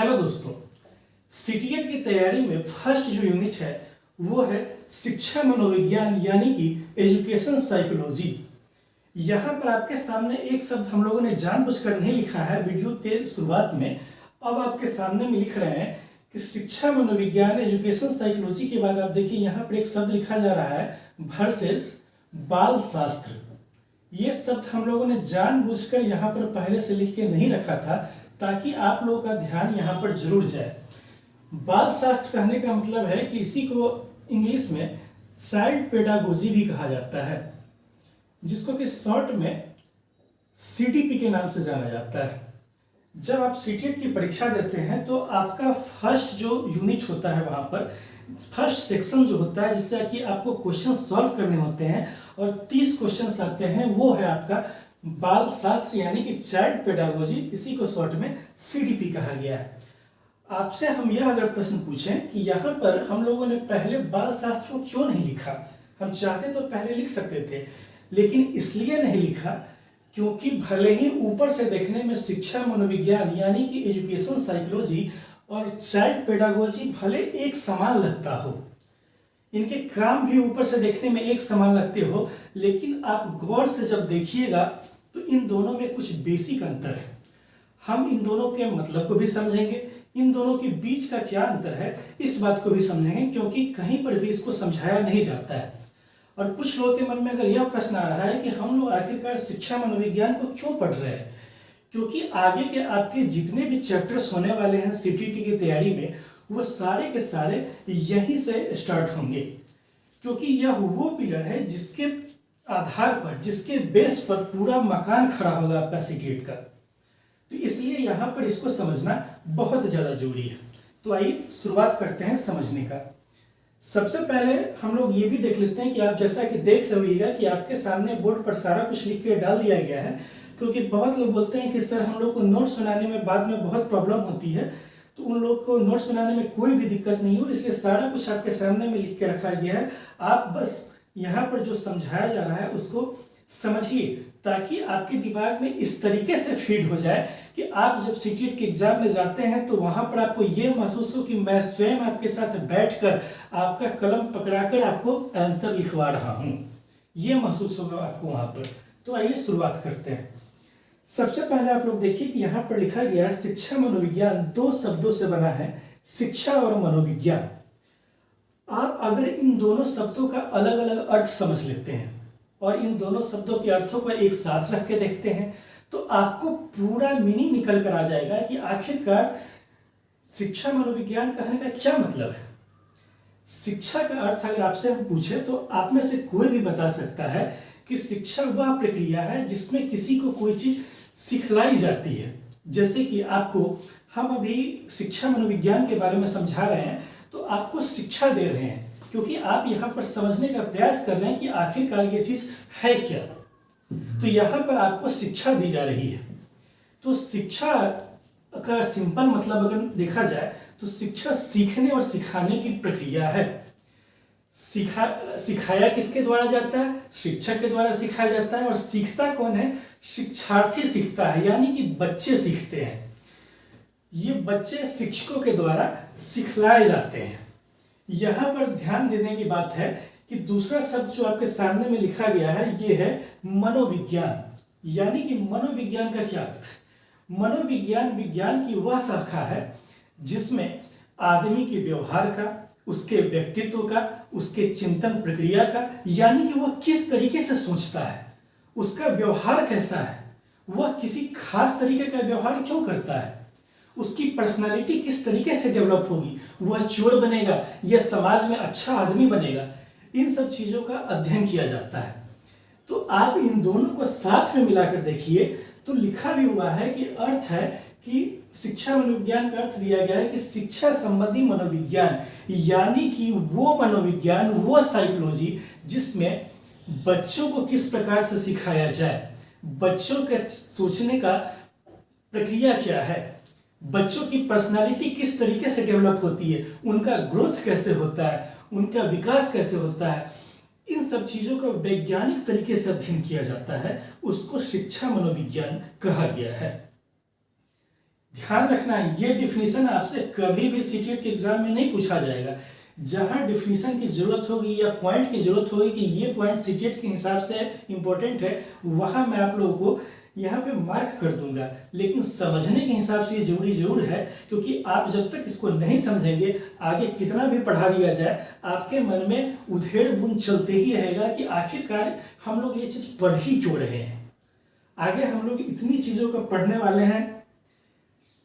Hello दोस्तों, सीटीएट की तैयारी में फर्स्ट जो यूनिट है वो है शिक्षा मनोविज्ञान यानी कि एजुकेशन साइकोलॉजी। यहाँ पर आपके सामने एक शब्द हम लोगों ने जानबूझकर नहीं लिखा है वीडियो के शुरुआत में। अब आपके सामने में लिख रहे हैं कि शिक्षा मनोविज्ञान एजुकेशन साइकोलॉजी के बाद आप देखिए यहाँ पर एक शब्द लिखा जा रहा है वर्सेस बाल शास्त्र। ये शब्द हम लोगों ने जानबूझकर यहाँ पर पहले से लिख के नहीं रखा था ताकि आप लोगों का ध्यान यहाँ पर जरूर जाए। बाल शास्त्र कहने का मतलब है कि इसी को इंग्लिश में चाइल्ड पेडागोजी भी कहा जाता है, जिसको कि शॉर्ट में सीटीपी के नाम से जाना जाता है। जब आप सीटीएट की परीक्षा देते हैं तो आपका फर्स्ट जो यूनिट होता है वहाँ पर फर्स्ट सेक्शन जो होता है जिससे कि आपको क्वेश्चन सॉल्व करने होते हैं और 30 क्वेश्चंस आते हैं, वो है आपका बाल शास्त्र यानी कि चाइल्ड पेडागोजी, इसी को शॉर्ट में सीडीपी कहा गया है। आपसे हम यह अगर प्रश्न पूछें कि यहाँ पर हम लोगों ने पहले बाल शास्त्र को क्यों नहीं लिखा, हम चाहते तो पहले लिख सकते थे लेकिन इसलिए नहीं लिखा क्योंकि भले ही ऊपर से देखने में शिक्षा मनोविज्ञान यानी कि एजुकेशन साइकोलॉजी और चाइल्ड पेडागोजी भले एक समान लगता हो, इनके काम भी ऊपर से देखने में एक समान लगते हो, लेकिन आप गौर से जब देखिएगा तो इन दोनों में कुछ बेसिक अंतर है। हम इन दोनों के मतलब को भी समझेंगे, इन दोनों के बीच का क्या अंतर है इस बात को भी समझेंगे, क्योंकि कहीं पर भी इसको समझाया नहीं जाता है। और कुछ लोगों के मन में अगर यह प्रश्न आ रहा है कि हम लोग आखिरकार शिक्षा मनोविज्ञान को क्यों पढ़ रहे हैं, क्योंकि आगे के आपके जितने भी चैप्टर्स होने वाले हैं सीटीटी की तैयारी में वो सारे के सारे यहीं से स्टार्ट होंगे, क्योंकि यह वो पिलर है जिसके आधार पर, जिसके बेस पर पूरा मकान खड़ा होगा आपका सीटीएट का। तो इसलिए यहाँ पर इसको समझना बहुत ज़्यादा जरूरी है। तो आइए शुरुआत करते हैं समझने का। सबसे पहले हम लोग ये भी देख लेते हैं कि आप जैसा कि देख रहिएगा कि आपके सामने बोर्ड पर सारा कुछ लिख के डाल दिया गया है, क्योंकि बहुत लोग बोलते हैं कि सर हम लोग को नोट्स बनाने में बाद में बहुत प्रॉब्लम होती है। तो उन लोग को नोट्स बनाने में कोई भी दिक्कत नहीं हो, इसलिए सारा कुछ आपके सामने में लिख के रखा गया है। आप बस यहाँ पर जो समझाया जा रहा है उसको समझिए ताकि आपके दिमाग में इस तरीके से फीड हो जाए कि आप जब सीटीएट के एग्जाम में जाते हैं तो वहाँ पर आपको ये महसूस हो कि मैं स्वयं आपके साथ बैठकर आपका कलम पकड़ाकर आपको आंसर लिखवा रहा हूँ, ये महसूस होगा आपको वहाँ पर। तो आइए शुरुआत करते हैं। सबसे पहले आप लोग देखिए कि यहाँ पर लिखा गया है शिक्षा मनोविज्ञान दो शब्दों से बना है, शिक्षा और मनोविज्ञान। आप अगर इन दोनों शब्दों का अलग अलग अर्थ समझ लेते हैं और इन दोनों शब्दों के अर्थों को एक साथ रख के देखते हैं तो आपको पूरा मीनिंग निकल कर आ जाएगा कि आखिरकार शिक्षा मनोविज्ञान कहने का क्या मतलब है। शिक्षा का अर्थ अगर आपसे हम पूछे तो आप में से कोई भी बता सकता है कि शिक्षा वह प्रक्रिया है जिसमें किसी को कोई चीज सिखलाई जाती है। जैसे कि आपको हम अभी शिक्षा मनोविज्ञान के बारे में समझा रहे हैं तो आपको शिक्षा दे रहे हैं, क्योंकि आप यहाँ पर समझने का प्रयास कर रहे हैं कि आखिरकार ये चीज है क्या। तो यहाँ पर आपको शिक्षा दी जा रही है। तो शिक्षा का सिंपल मतलब अगर देखा जाए तो शिक्षा सीखने और सिखाने की प्रक्रिया है। सिखाया किसके द्वारा जाता है? शिक्षक के द्वारा सिखाया जाता है। और सीखता कौन है? शिक्षार्थी सीखता है, यानी कि बच्चे सीखते हैं। ये बच्चे शिक्षकों के द्वारा सिखलाए जाते हैं। यहाँ पर ध्यान देने की बात है कि दूसरा शब्द जो आपके सामने में लिखा गया है ये है मनोविज्ञान। यानी कि मनोविज्ञान का क्या अर्थ है? मनोविज्ञान विज्ञान की वह शाखा है जिसमें आदमी के व्यवहार का, उसके व्यक्तित्व का, उसके चिंतन प्रक्रिया का, यानी कि वह किस तरीके से सोचता है, उसका व्यवहार कैसा है, वह किसी खास तरीके का व्यवहार क्यों करता है, उसकी पर्सनालिटी किस तरीके से डेवलप होगी, वह चोर बनेगा या समाज में अच्छा आदमी बनेगा, इन सब चीजों का अध्ययन किया जाता है। तो आप इन दोनों को साथ में मिलाकर देखिए तो लिखा भी हुआ है कि अर्थ है कि शिक्षा मनोविज्ञान का अर्थ दिया गया है कि शिक्षा संबंधी मनोविज्ञान, यानी कि वो मनोविज्ञान, वो साइकोलॉजी जिसमें बच्चों को किस प्रकार से सिखाया जाए, बच्चों के सोचने का प्रक्रिया क्या है, बच्चों की पर्सनालिटी किस तरीके से डेवलप होती है, उनका ग्रोथ कैसे होता है, उनका विकास कैसे होता है, इन सब चीज़ों का वैज्ञानिक तरीके से अध्ययन किया जाता है, उसको शिक्षा मनोविज्ञान कहा गया है। ध्यान रखना है, ये डिफिनीशन आपसे कभी भी सीटीएट के एग्जाम में नहीं पूछा जाएगा। जहां डिफिनीशन की जरूरत होगी या पॉइंट की जरूरत होगी कि ये पॉइंट सीटीएट के हिसाब से इंपॉर्टेंट है, वहां मैं आप लोगों को यहाँ पे मार्क कर दूंगा। लेकिन समझने के हिसाब से ये जरूर है, क्योंकि आप जब तक इसको नहीं समझेंगे, आगे कितना भी पढ़ा दिया जाए, आपके मन में उधेड़ बुन चलते ही रहेगा कि आखिरकार हम लोग ये चीज़ पढ़ ही क्यों रहे हैं। आगे हम लोग इतनी चीज़ों को पढ़ने वाले हैं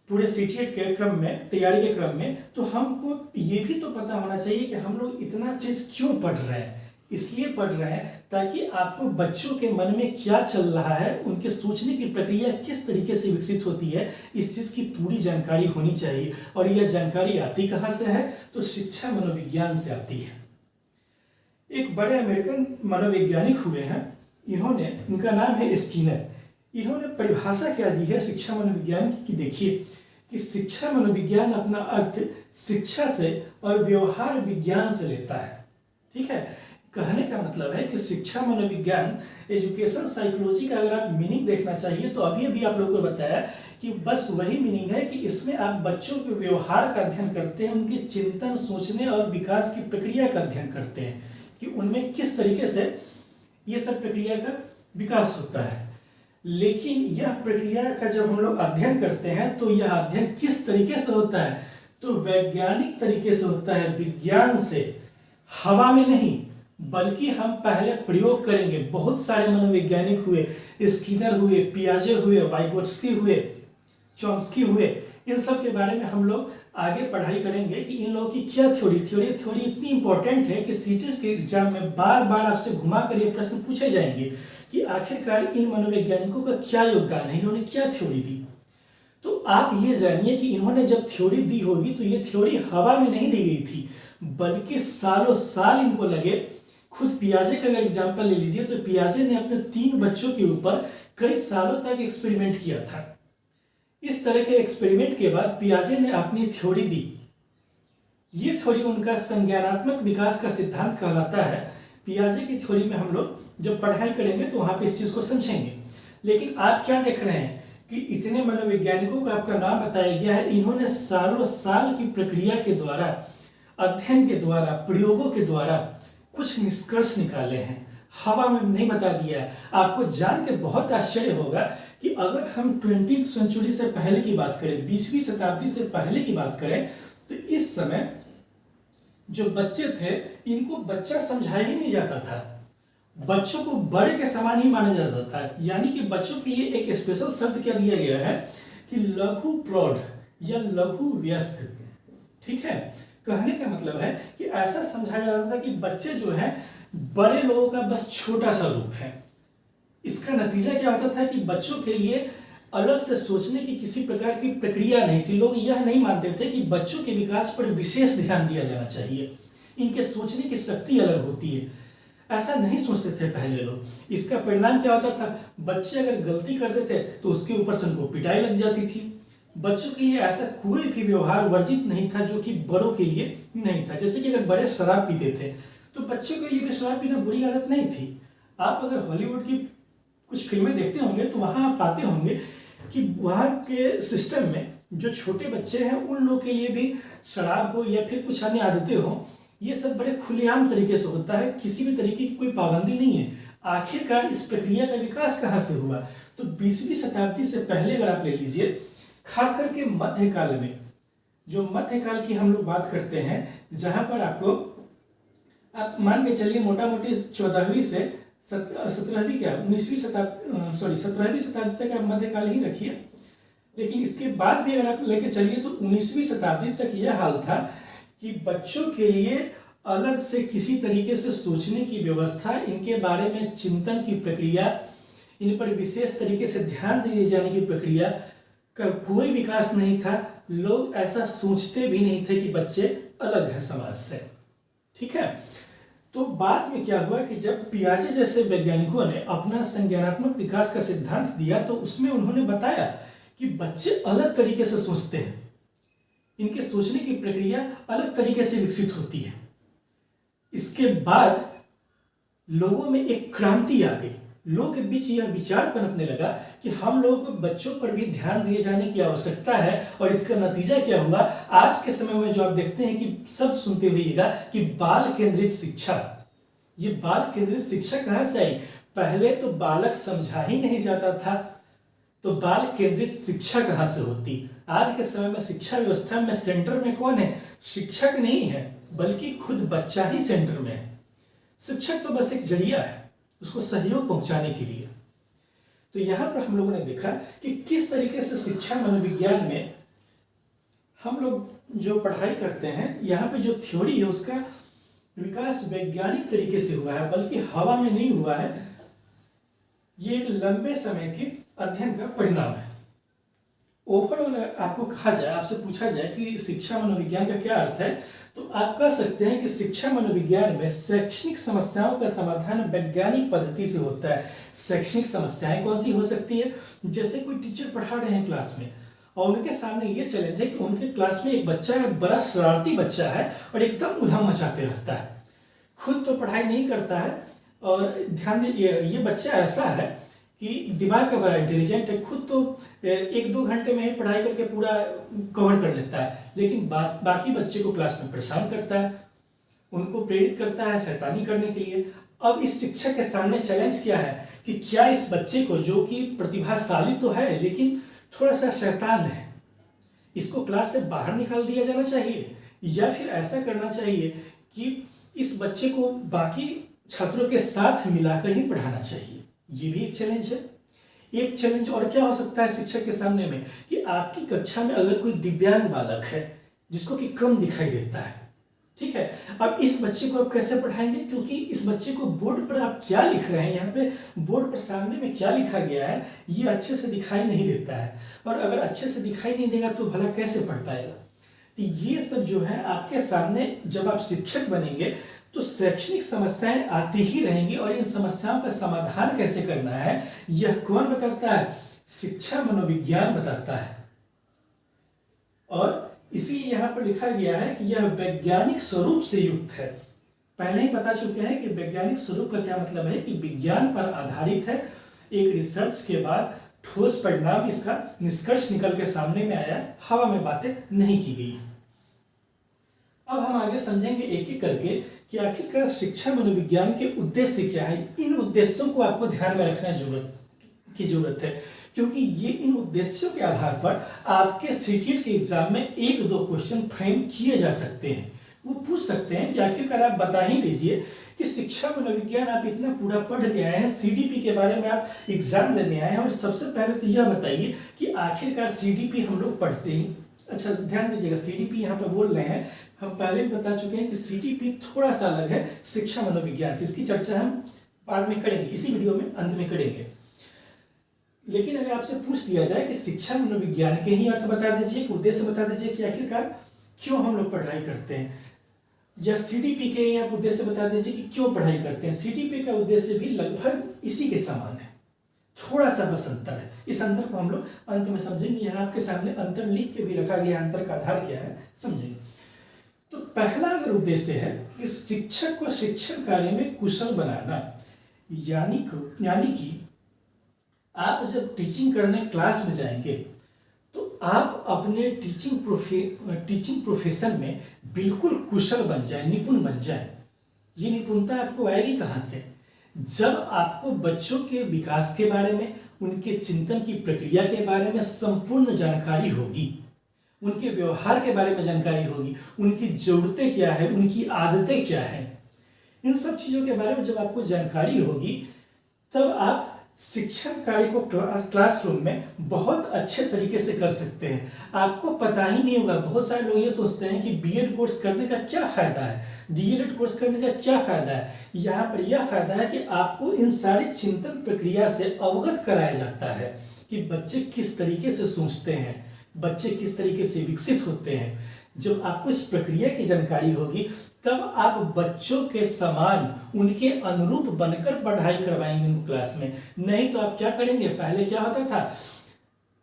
पूरे सीटीएट के क्रम में, तैयारी के क्रम में, तो हमको ये भी तो पता होना चाहिए कि हम लोग इतना चीज़ क्यों पढ़ रहे हैं। इसलिए पढ़ रहे हैं ताकि आपको बच्चों के मन में क्या चल रहा है, उनके सोचने की प्रक्रिया किस तरीके से विकसित होती है, इस चीज़ की पूरी जानकारी होनी चाहिए। और यह जानकारी आती कहाँ से है? तो शिक्षा मनोविज्ञान से आती है। एक बड़े अमेरिकन मनोवैज्ञानिक हुए हैं, इनका नाम है स्किनर। इन्होंने परिभाषा क्या दी है शिक्षा मनोविज्ञान की, देखिए कि शिक्षा मनोविज्ञान अपना अर्थ शिक्षा से और व्यवहार विज्ञान से लेता है। ठीक है, कहने का मतलब है कि शिक्षा मनोविज्ञान, एजुकेशन साइकोलॉजी का अगर आप मीनिंग देखना चाहिए तो अभी आप लोगों को बताया कि बस वही मीनिंग है कि इसमें आप बच्चों के व्यवहार का अध्ययन करते हैं, उनके चिंतन, सोचने और विकास की प्रक्रिया का अध्ययन करते हैं कि उनमें किस तरीके से ये सब प्रक्रिया का विकास होता है। लेकिन यह प्रक्रिया का जब हम लोग अध्ययन करते हैं तो यह अध्ययन किस तरीके से होता है? तो वैज्ञानिक तरीके से होता है, विज्ञान से, हवा में नहीं, बल्कि हम पहले प्रयोग करेंगे। बहुत सारे मनोवैज्ञानिक हुए, स्किनर हुए, पियाजे हुए, वाइगोत्स्की हुए, चॉम्स्की हुए, इन सब के बारे में हम लोग आगे पढ़ाई करेंगे कि इन लोगों की क्या थ्योरी इतनी इंपॉर्टेंट है कि सीटेट के एग्जाम में बार बार आपसे घुमा कर ये प्रश्न पूछे जाएंगे कि आखिरकार इन मनोवैज्ञानिकों का क्या योगदान है, इन्होंने क्या थ्योरी दी। तो आप ये जानिए कि इन्होंने जब थ्योरी दी होगी तो ये थ्योरी हवा में नहीं दी गई थी, बल्कि सालों साल इनको लगे। खुद पियाजे का अगर एग्जाम्पल ले लीजिए तो पियाजे ने अपने 3 बच्चों के ऊपर कई सालों तक एक्सपेरिमेंट किया था। इस तरह के एक्सपेरिमेंट के बाद पियाजे ने अपनी थ्योरी दी। ये थ्योरी उनका संज्ञानात्मक विकास का सिद्धांत कहलाता है। पियाजे की थ्योरी में हम लोग जब पढ़ाई करेंगे तो वहां पे इस चीज को समझेंगे। लेकिन आप क्या देख रहे हैं कि इतने मनोवैज्ञानिकों का आपका नाम बताया गया है, इन्होंने सालों साल की प्रक्रिया के द्वारा, अध्ययन के द्वारा, प्रयोगों के द्वारा कुछ निष्कर्ष निकाले हैं, हवा में नहीं बता दिया है। आपको जान के बहुत आश्चर्य होगा कि अगर हम 20वीं सेंचुरी से पहले की बात करें, 20वीं शताब्दी से पहले की बात करें, तो इस समय जो बच्चे थे इनको बच्चा समझा ही नहीं जाता था। बच्चों को बड़े के समान ही माना जाता था। यानी कि बच्चों के लिए एक स्पेशल शब्द क्या दिया गया है कि लघु प्रौढ़ या लघु वयस्क। ठीक है, कहने का मतलब है कि ऐसा समझाया जाता था कि बच्चे जो हैं बड़े लोगों का बस छोटा सा रूप है। इसका नतीजा क्या होता था कि बच्चों के लिए अलग से सोचने की किसी प्रकार की प्रक्रिया नहीं थी। लोग यह नहीं मानते थे कि बच्चों के विकास पर विशेष ध्यान दिया जाना चाहिए, इनके सोचने की शक्ति अलग होती है, ऐसा नहीं सोचते थे पहले लोग। इसका परिणाम क्या होता था? बच्चे अगर गलती करते थे तो उसके ऊपर से उनको पिटाई लग जाती थी। बच्चों के लिए ऐसा कोई भी व्यवहार वर्जित नहीं था जो कि बड़ों के लिए नहीं था। जैसे कि अगर बड़े शराब पीते थे तो बच्चों के लिए भी शराब पीना बुरी आदत नहीं थी। आप अगर हॉलीवुड की कुछ फिल्में देखते होंगे तो वहाँ आप पाते होंगे कि वहाँ के सिस्टम में जो छोटे बच्चे हैं उन लोग के लिए भी शराब हो या फिर कुछ अन्य आदतें हो, ये सब बड़े खुलेआम तरीके से होता है, किसी भी तरीके की कोई पाबंदी नहीं है। आखिरकार इस प्रक्रिया का विकास कहाँ से हुआ? तो 20वीं शताब्दी से पहले अगर आप ले लीजिए, खास करके मध्यकाल में, जो मध्यकाल की हम लोग बात करते हैं, जहां पर आपको आप मान के चलिए मोटा मोटी 14वीं से 17वीं क्या 19वीं शताब्दी 17वीं शताब्दी तक आप मध्यकाल ही रखिए। लेकिन इसके बाद भी अगर आप लेके चलिए तो 19वीं शताब्दी तक यह हाल था कि बच्चों के लिए अलग से किसी तरीके से सोचने की व्यवस्था, इनके बारे में चिंतन की प्रक्रिया, इन पर विशेष तरीके से ध्यान दिए जाने की प्रक्रिया का कोई विकास नहीं था। लोग ऐसा सोचते भी नहीं थे कि बच्चे अलग हैं समाज से। ठीक है, तो बाद में क्या हुआ कि जब पियाजे जैसे वैज्ञानिकों ने अपना संज्ञानात्मक विकास का सिद्धांत दिया तो उसमें उन्होंने बताया कि बच्चे अलग तरीके से सोचते हैं, इनके सोचने की प्रक्रिया अलग तरीके से विकसित होती है। इसके बाद लोगों में एक क्रांति आ गई। लोगों के बीच यह विचार पनपने लगा कि हम लोगों को बच्चों पर भी ध्यान दिए जाने की आवश्यकता है। और इसका नतीजा क्या हुआ, आज के समय में जो आप देखते हैं कि सब सुनते हुएगा कि बाल केंद्रित शिक्षा। ये बाल केंद्रित शिक्षा कहाँ से आई? पहले तो बालक समझा ही नहीं जाता था, तो बाल केंद्रित शिक्षा कहाँ से होती? आज के समय में शिक्षा व्यवस्था में सेंटर में कौन है? शिक्षक नहीं है, बल्कि खुद बच्चा ही सेंटर में है। शिक्षक तो बस एक जरिया है उसको सहयोग पहुंचाने के लिए। तो यहां पर हम लोगों ने देखा कि किस तरीके से शिक्षा मनोविज्ञान में हम लोग जो पढ़ाई करते हैं, यहाँ पे जो थ्योरी है उसका विकास वैज्ञानिक तरीके से हुआ है, बल्कि हवा में नहीं हुआ है। ये एक लंबे समय के अध्ययन का परिणाम है। ओवरऑल आपको कहा जाए, आपसे पूछा जाए कि शिक्षा मनोविज्ञान का क्या अर्थ है, तो आप कह सकते हैं कि शिक्षा मनोविज्ञान में शैक्षणिक समस्याओं का समाधान वैज्ञानिक पद्धति से होता है। शैक्षणिक समस्याएं कौन सी हो सकती है? जैसे कोई टीचर पढ़ा रहे हैं क्लास में और उनके सामने ये चैलेंज है कि उनके क्लास में एक बच्चा है, बड़ा शरारती बच्चा है और एकदम उधम मचाते रहता है, खुद तो पढ़ाई नहीं करता है। और ध्यान दीजिए, ये बच्चा ऐसा है कि दिमाग का बड़ा इंटेलिजेंट है, खुद तो 1-2 घंटे में ही पढ़ाई करके पूरा कवर कर लेता है, लेकिन बाकी बच्चे को क्लास में परेशान करता है, उनको प्रेरित करता है शैतानी करने के लिए। अब इस शिक्षक के सामने चैलेंज क्या है कि क्या इस बच्चे को, जो कि प्रतिभाशाली तो है लेकिन थोड़ा सा शैतान है, इसको क्लास से बाहर निकाल दिया जाना चाहिए, या फिर ऐसा करना चाहिए कि इस बच्चे को बाकी छात्रों के साथ मिलाकर ही पढ़ाना चाहिए। ये भी एक चैलेंज है। एक चैलेंज और क्या हो सकता है शिक्षक के सामने में, कि आपकी कक्षा में अगर कोई दिव्यांग बालक है जिसको कि कम दिखाई देता है, ठीक है, अब इस बच्चे को आप कैसे पढ़ाएंगे? क्योंकि इस बच्चे को बोर्ड पर आप क्या लिख रहे हैं, यहाँ पे बोर्ड पर सामने में क्या लिखा गया है ये अच्छे से दिखाई नहीं देता है, और अगर अच्छे से दिखाई नहीं देगा तो भला कैसे पढ़ पाएगा? तो ये सब जो है आपके सामने, जब आप शिक्षक बनेंगे तो शैक्षणिक समस्याएं आती ही रहेंगी, और इन समस्याओं का समाधान कैसे करना है यह कौन बताता है? शिक्षा मनोविज्ञान बताता है। और इसी यहाँ पर लिखा गया है कि यह वैज्ञानिक स्वरूप से युक्त है। पहले ही बता चुके हैं कि वैज्ञानिक स्वरूप का क्या मतलब है, कि विज्ञान पर आधारित है, एक रिसर्च के बाद ठोस परिणाम, इसका निष्कर्ष निकल के सामने में आया, हवा में बातें नहीं की गई। अब हम आगे समझेंगे एक एक करके कि आखिरकार शिक्षा मनोविज्ञान के उद्देश्य क्या है। इन उद्देश्यों को आपको ध्यान में रखना जरूरत है, क्योंकि ये इन उद्देश्यों के आधार पर आपके सीटीईटी के एग्जाम में 1-2 क्वेश्चन फ्रेम किए जा सकते हैं। वो पूछ सकते हैं कि आखिरकार आप बता ही दीजिए कि शिक्षा मनोविज्ञान आप इतना पूरा पढ़ के आए हैं, सीडीपी के बारे में आप एग्जाम देने आए हैं, और सबसे पहले तो यह बताइए कि आखिरकार सीडीपी हम लोग पढ़ते हैं। अच्छा ध्यान दीजिएगा, सीडीपी यहाँ पे बोल रहे हैं, हम पहले भी बता चुके हैं कि सीडीपी थोड़ा सा अलग है शिक्षा मनोविज्ञान से। इसकी चर्चा हम बाद में करेंगे, इसी वीडियो में अंत में करेंगे। लेकिन अगर आपसे पूछ दिया जाए कि शिक्षा मनोविज्ञान के ही अर्थ बता दीजिए, उद्देश्य बता दीजिए कि आखिरकार क्यों हम लोग पढ़ाई करते हैं, या सीडीपी के आप उद्देश्य बता दीजिए कि क्यों पढ़ाई करते हैं। सीडीपी का उद्देश्य भी लगभग इसी के समान है, थोड़ा सा बस अंतर है। इस अंतर को हम लोग अंत में समझेंगे। यहाँ आपके सामने अंतर लिख के भी रखा गया, अंतर का आधार क्या है समझेंगे। तो पहला अगर उद्देश्य है कि शिक्षक को शिक्षण कार्य में कुशल बनाना, यानी कि आप जब टीचिंग करने क्लास में जाएंगे तो आप अपने टीचिंग प्रोफेशन में बिल्कुल कुशल बन जाए, निपुण बन जाए। ये निपुणता आपको आएगी कहाँ से? जब आपको बच्चों के विकास के बारे में, उनके चिंतन की प्रक्रिया के बारे में संपूर्ण जानकारी होगी, उनके व्यवहार के बारे में जानकारी होगी, उनकी जरूरतें क्या है, उनकी आदतें क्या है, इन सब चीज़ों के बारे में जब आपको जानकारी होगी, तब आप शिक्षण कार्य को क्लासरूम में बहुत अच्छे तरीके से कर सकते हैं। आपको पता ही नहीं होगा, बहुत सारे लोग ये सोचते हैं कि बीएड कोर्स करने का क्या फ़ायदा है, डीएलएड कोर्स करने का क्या फ़ायदा है। यहाँ पर यह फ़ायदा है कि आपको इन सारी चिंतन प्रक्रिया से अवगत कराया जाता है कि बच्चे किस तरीके से सोचते हैं, बच्चे किस तरीके से विकसित होते हैं। जब आपको इस प्रक्रिया की जानकारी होगी तब आप बच्चों के समान, उनके अनुरूप बनकर पढ़ाई करवाएंगे उनको क्लास में। नहीं तो आप क्या करेंगे, पहले क्या होता था,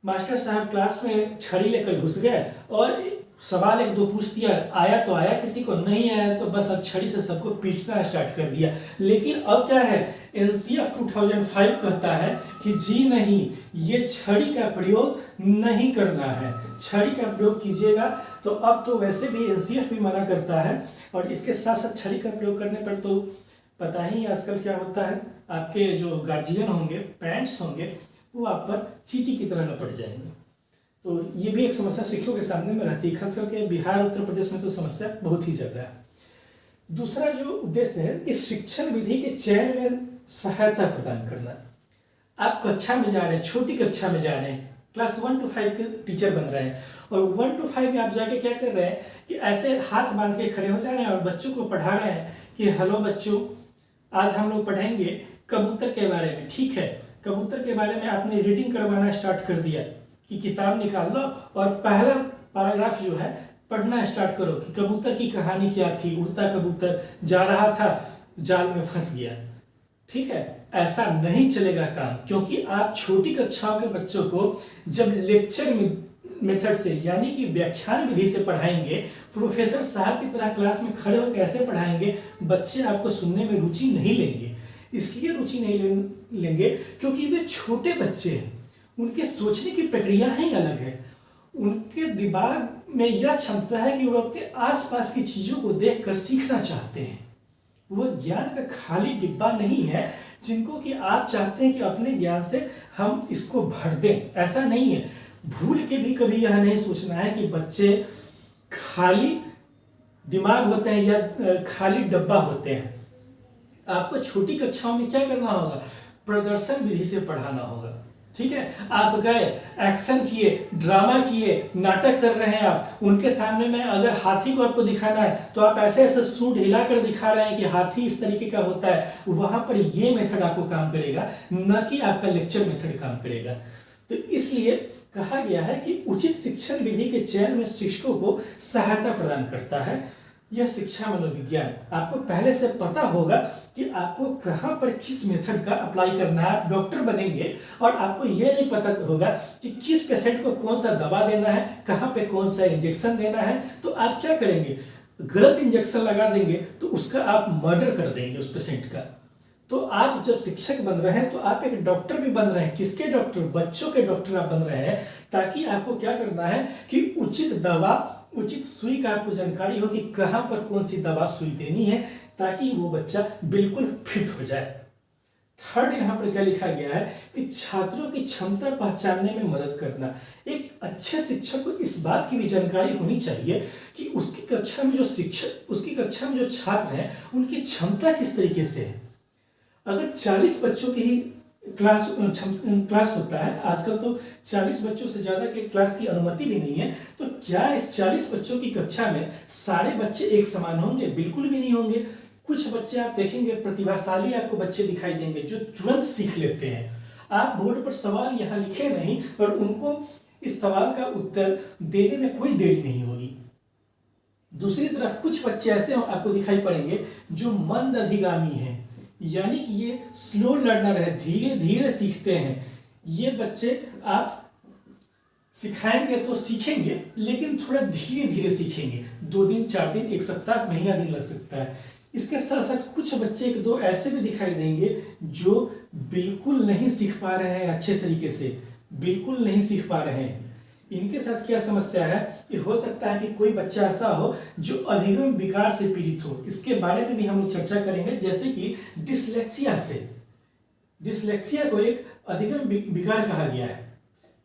मास्टर साहब क्लास में छड़ी लेकर घुस गए और सवाल एक दो पूछ दिया, आया तो आया, किसी को नहीं आया तो बस अब छड़ी से सबको पीटना स्टार्ट कर दिया। लेकिन अब क्या है, एनसीएफ 2005 कहता है कि जी नहीं, ये छड़ी का प्रयोग नहीं करना है, छड़ी का प्रयोग कीजिएगा। तो अब तो वैसे भी एनसीएफ भी मना करता है, और इसके साथ साथ छड़ी का प्रयोग करने पर तो पता ही आजकल क्या होता है, आपके जो गार्जियन होंगे, पेरेंट्स होंगे, वो आप पर चींटी की तरह लपट जाएंगे। तो ये भी एक समस्या शिक्षकों के सामने में रहती है, खास करके बिहार उत्तर प्रदेश में तो समस्या बहुत ही ज़्यादा है। दूसरा जो उद्देश्य है कि शिक्षण विधि के चयन में सहायता प्रदान करना। आप कक्षा में जा रहे हैं, छोटी कक्षा में जा रहे हैं, क्लास 1 to 5 के टीचर बन रहे हैं, और 1 to 5 में आप जाके क्या कर रहे हैं कि ऐसे हाथ बांध के खड़े हो जा रहे हैं और बच्चों को पढ़ा रहे हैं कि हेलो बच्चों, आज हम लोग पढ़ेंगे कबूतर के बारे में। ठीक है, कबूतर के बारे में आपने रीडिंग करवाना स्टार्ट कर दिया कि किताब निकाल लो और पहला पैराग्राफ जो है पढ़ना स्टार्ट करो कि कबूतर की कहानी क्या थी। उड़ता कबूतर जा रहा था, जाल में फंस गया। ठीक है, ऐसा नहीं चलेगा काम, क्योंकि आप छोटी कक्षाओं के बच्चों को जब लेक्चर मेथड से यानी कि व्याख्यान विधि से पढ़ाएंगे, प्रोफेसर साहब की तरह क्लास में खड़े होकर कैसे पढ़ाएंगे, बच्चे आपको सुनने में रुचि नहीं लेंगे। इसलिए रुचि नहीं लेंगे क्योंकि वे छोटे बच्चे हैं, उनके सोचने की प्रक्रिया ही अलग है। उनके दिमाग में यह क्षमता है कि वो अपने आसपास की चीज़ों को देखकर सीखना चाहते हैं। वो ज्ञान का खाली डिब्बा नहीं है जिनको कि आप चाहते हैं कि अपने ज्ञान से हम इसको भर दें, ऐसा नहीं है। भूल के भी कभी यह नहीं सोचना है कि बच्चे खाली दिमाग होते हैं या खाली डब्बा होते हैं। आपको छोटी कक्षाओं में क्या करना होगा, प्रदर्शन विधि से पढ़ाना होगा। ठीक है, आप गए, एक्शन किए, ड्रामा किए, नाटक कर रहे हैं आप, उनके सामने में अगर हाथी को आपको दिखाना है तो आप ऐसे ऐसे सूंड हिलाकर दिखा रहे हैं कि हाथी इस तरीके का होता है, वहां पर ये मेथड आपको काम करेगा, न कि आपका लेक्चर मेथड काम करेगा। तो इसलिए कहा गया है कि उचित शिक्षण विधि के चयन में शिक्षकों को सहायता प्रदान करता है यह शिक्षा मनोविज्ञान। आपको पहले से पता होगा कि आपको कहाँ पर किस मेथड का अप्लाई करना है। आप डॉक्टर बनेंगे और आपको यह नहीं पता होगा कि किस पेशेंट को कौन सा दवा देना है, कहाँ पे कौन सा इंजेक्शन देना है, तो आप क्या करेंगे, गलत इंजेक्शन लगा देंगे तो उसका आप मर्डर कर देंगे उस पेशेंट का। तो आप जब शिक्षक बन रहे हैं तो आप एक डॉक्टर भी बन रहे हैं। किसके डॉक्टर, बच्चों के डॉक्टर आप बन रहे हैं, ताकि आपको क्या करना है कि उचित दवा, उचित सुई का आपको जानकारी हो कि कहाँ पर कौन सी दवा सुई देनी है, ताकि वो बच्चा बिल्कुल फिट हो जाए। थर्ड यहाँ पर क्या लिखा गया है कि छात्रों की क्षमता पहचानने में मदद करना। एक अच्छे शिक्षक को इस बात की भी जानकारी होनी चाहिए कि उसकी कक्षा में जो शिक्षक, उसकी कक्षा में जो छात्र हैं, उनकी क्षमता किस तरीके से है। अगर 40 बच्चों की ही क्लास होता है, आजकल तो 40 बच्चों से ज़्यादा के क्लास की अनुमति भी नहीं है, तो क्या इस 40 बच्चों की कक्षा में सारे बच्चे एक समान होंगे? बिल्कुल भी नहीं होंगे। कुछ बच्चे आप देखेंगे प्रतिभाशाली आपको बच्चे दिखाई देंगे जो तुरंत सीख लेते हैं। आप बोर्ड पर सवाल यहाँ लिखे नहीं और उनको इस सवाल का उत्तर देने में कोई देरी नहीं होगी। दूसरी तरफ कुछ बच्चे ऐसे आपको दिखाई पड़ेंगे जो मंद अधिगामी हैं, यानी कि ये स्लो लर्नर है, धीरे धीरे सीखते हैं। ये बच्चे आप सिखाएंगे तो सीखेंगे, लेकिन थोड़ा धीरे धीरे सीखेंगे। 2 दिन, 4 दिन, 1 सप्ताह, महीना दिन लग सकता है। इसके साथ साथ कुछ बच्चे 1-2 ऐसे भी दिखाई देंगे जो बिल्कुल नहीं सीख पा रहे हैं, अच्छे तरीके से बिल्कुल नहीं सीख पा रहे हैं। इनके साथ क्या समस्या है कि हो सकता है कि कोई बच्चा ऐसा हो जो अधिगम विकार से पीड़ित हो। इसके बारे में भी हम लोग चर्चा करेंगे, जैसे कि डिसलेक्सिया से। डिसलेक्सिया को एक अधिगम विकार कहा गया है।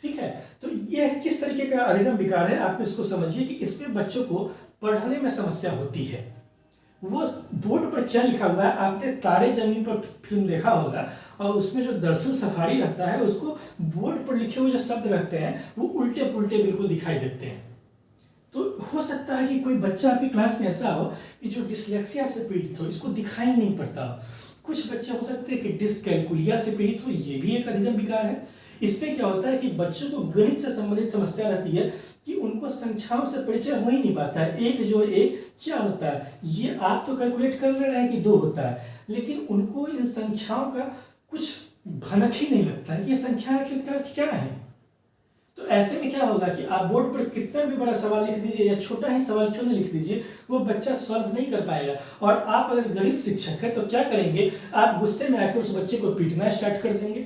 ठीक है, तो यह किस तरीके का अधिगम विकार है, आप इसको समझिए कि इसमें बच्चों को पढ़ने में समस्या होती है। वो बोर्ड पर क्या लिखा हुआ है, आपने तारे जमीन पर फिल्म देखा होगा, और उसमें जो दरअसल सफारी रहता है, उसको बोर्ड पर लिखे हुए जो शब्द रहते हैं वो उल्टे पुल्टे बिल्कुल दिखाई देते हैं। तो हो सकता है कि कोई बच्चा आपकी क्लास में ऐसा हो कि जो डिसलेक्सिया से पीड़ित हो, इसको दिखाई नहीं पड़ता हो। कुछ बच्चे हो सकते हैं कि डिसकैलकुलिया से पीड़ित हो, ये भी एक अधिगम विकार है। इसमें क्या होता है कि बच्चों को गणित से संबंधित समस्या रहती है कि उनको संख्याओं से परिचय हो ही नहीं पाता है। 1 जोड़ 1 क्या होता है, ये आप तो कैलकुलेट कर ले रहे हैं कि 2 होता है, लेकिन उनको इन संख्याओं का कुछ भनक ही नहीं लगता है कि ये संख्या क्या है। तो ऐसे में क्या होगा कि आप बोर्ड पर कितना भी बड़ा सवाल लिख दीजिए या छोटा ही सवाल क्यों नहीं लिख दीजिए, वो बच्चा सॉल्व नहीं कर पाएगा। और आप अगर गणित शिक्षक है तो क्या करेंगे, आप गुस्से में आकर उस बच्चे को पीटना स्टार्ट कर देंगे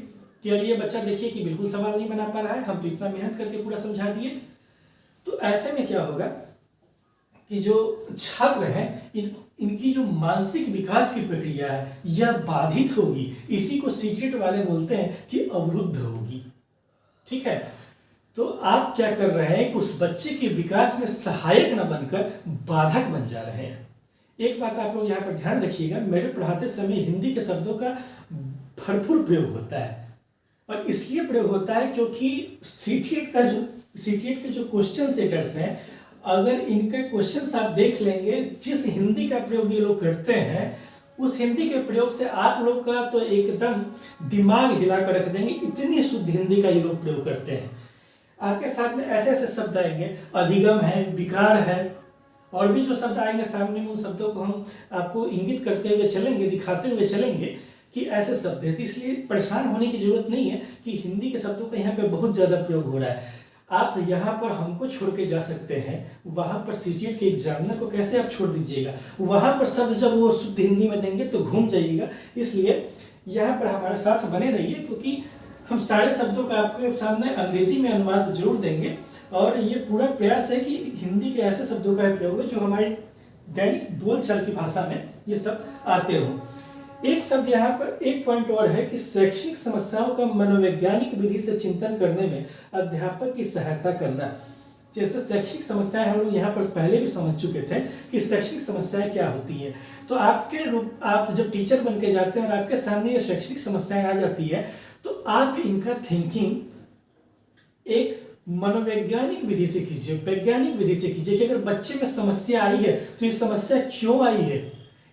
कि अरे ये बच्चा देखिए कि बिल्कुल सवाल नहीं बना पा रहा है, हम तो इतना मेहनत करके पूरा समझा दिए। तो ऐसे में क्या होगा कि जो छात्र हैं इनकी जो मानसिक विकास की प्रक्रिया है यह बाधित होगी। इसी को सीक्रेट वाले बोलते हैं कि अवरुद्ध होगी। ठीक है, तो आप क्या कर रहे हैं कि उस बच्चे के विकास में सहायक न बनकर बाधक बन जा रहे हैं। एक बात आप लोग यहाँ पर ध्यान रखिएगा, मेरे पढ़ाते समय हिंदी के शब्दों का भरपूर प्रयोग होता है, और इसलिए प्रयोग होता है क्योंकि सीटीएट के जो क्वेश्चन सेटर्स हैं, अगर इनके क्वेश्चंस आप देख लेंगे, जिस हिंदी का प्रयोग ये लोग करते हैं उस हिंदी के प्रयोग से आप लोग का तो एकदम दिमाग हिला कर रख देंगे, इतनी शुद्ध हिंदी का ये लोग प्रयोग करते हैं। आपके साथ में ऐसे ऐसे शब्द आएंगे, अधिगम है, विकार है, और भी जो शब्द आएंगे सामने में, उन शब्दों को हम आपको इंगित करते हुए चलेंगे, दिखाते हुए चलेंगे कि ऐसे शब्द हैं। तो इसलिए परेशान होने की जरूरत नहीं है कि हिंदी के शब्दों का यहाँ पे बहुत ज़्यादा प्रयोग हो रहा है। आप यहाँ पर हमको छोड़ के जा सकते हैं, वहाँ पर सीटीएट के एग्जामिनर को कैसे आप छोड़ दीजिएगा। वहाँ पर शब्द जब वो शुद्ध हिंदी में देंगे तो घूम जाइएगा। इसलिए यहाँ पर हमारे साथ बने रहिए, क्योंकि हम सारे शब्दों का आपके सामने अंग्रेजी में अनुवाद जरूर देंगे, और ये पूरा प्रयास है कि हिंदी के ऐसे शब्दों का प्रयोग हो जो हमारी दैनिक बोलचाल की भाषा में ये सब आते हों। एक शब्द यहाँ पर, एक पॉइंट और है कि शैक्षणिक समस्याओं का मनोवैज्ञानिक विधि से चिंतन करने में अध्यापक की सहायता करना। जैसे शैक्षणिक समस्याएं हम लोग यहाँ पर पहले भी समझ चुके थे कि शैक्षणिक समस्याएं क्या होती हैं। तो आप जब टीचर बन के जाते हैं और आपके सामने ये शैक्षणिक समस्याएं आ जाती है, तो आप इनका थिंकिंग एक मनोवैज्ञानिक विधि से कीजिए, वैज्ञानिक विधि से कीजिए कि अगर बच्चे में समस्या आई है तो ये समस्या क्यों आई है,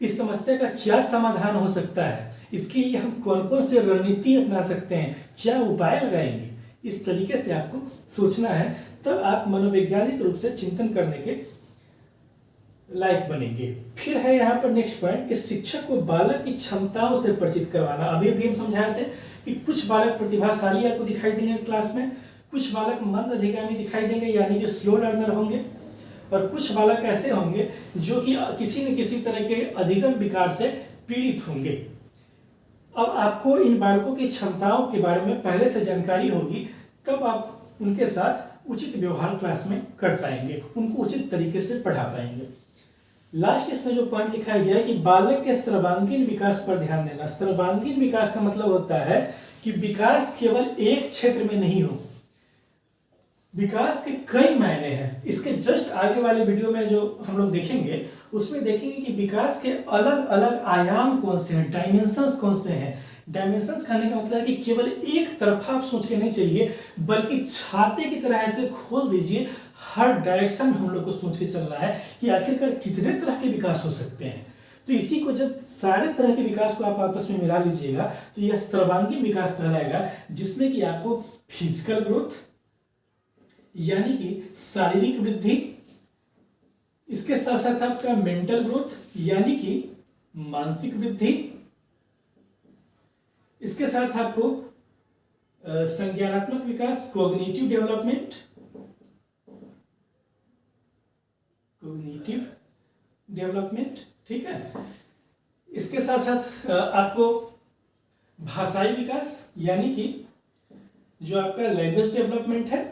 इस समस्या का क्या समाधान हो सकता है, इसके लिए हम कौन कौन से रणनीति अपना सकते हैं, क्या उपाय लगाएंगे। इस तरीके से आपको सोचना है, तब आप मनोवैज्ञानिक रूप से चिंतन करने के लायक बनेंगे। फिर है यहाँ पर नेक्स्ट पॉइंट कि शिक्षक को बालक की क्षमताओं से परिचित करवाना। अभी भी हम समझाए थे कि कुछ बालक प्रतिभाशाली आपको दिखाई देंगे क्लास में, कुछ बालक मंद अधिगामी दिखाई देंगे यानी कि स्लो लर्नर होंगे, और कुछ बालक ऐसे होंगे जो कि किसी न किसी तरह के अधिगम विकार से पीड़ित होंगे। अब आपको इन बालकों की क्षमताओं के बारे में पहले से जानकारी होगी, तब आप उनके साथ उचित व्यवहार क्लास में कर पाएंगे, उनको उचित तरीके से पढ़ा पाएंगे। लास्ट इसमें जो पॉइंट लिखा गया है कि बालक के सर्वांगीण विकास पर ध्यान देना। सर्वांगीण विकास का मतलब होता है कि विकास केवल एक क्षेत्र में नहीं हो, विकास के कई मायने हैं। इसके जस्ट आगे वाले वीडियो में जो हम लोग देखेंगे उसमें देखेंगे कि विकास के अलग अलग आयाम कौन से हैं, डायमेंशंस कौन से हैं। डायमेंशंस कहने का मतलब है कि केवल एक तरफा आप सोच के नहीं चलिए, बल्कि छाते की तरह ऐसे खोल दीजिए, हर डायरेक्शन में हम लोग को सोच के चलना है कि आखिरकार कितने तरह के विकास हो सकते हैं। तो इसी को जब सारे तरह के विकास को आप आपस में मिला लीजिएगा तो यह सर्वांगीण विकास कहलाएगा, जिसमें कि आपको फिजिकल ग्रोथ यानी कि शारीरिक वृद्धि, इसके साथ साथ आपका मेंटल ग्रोथ यानी कि मानसिक वृद्धि, इसके साथ आपको संज्ञानात्मक विकास, कोग्निटिव डेवलपमेंट, ठीक है। इसके साथ साथ आपको भाषाई विकास यानी कि जो आपका लैंग्वेज डेवलपमेंट है,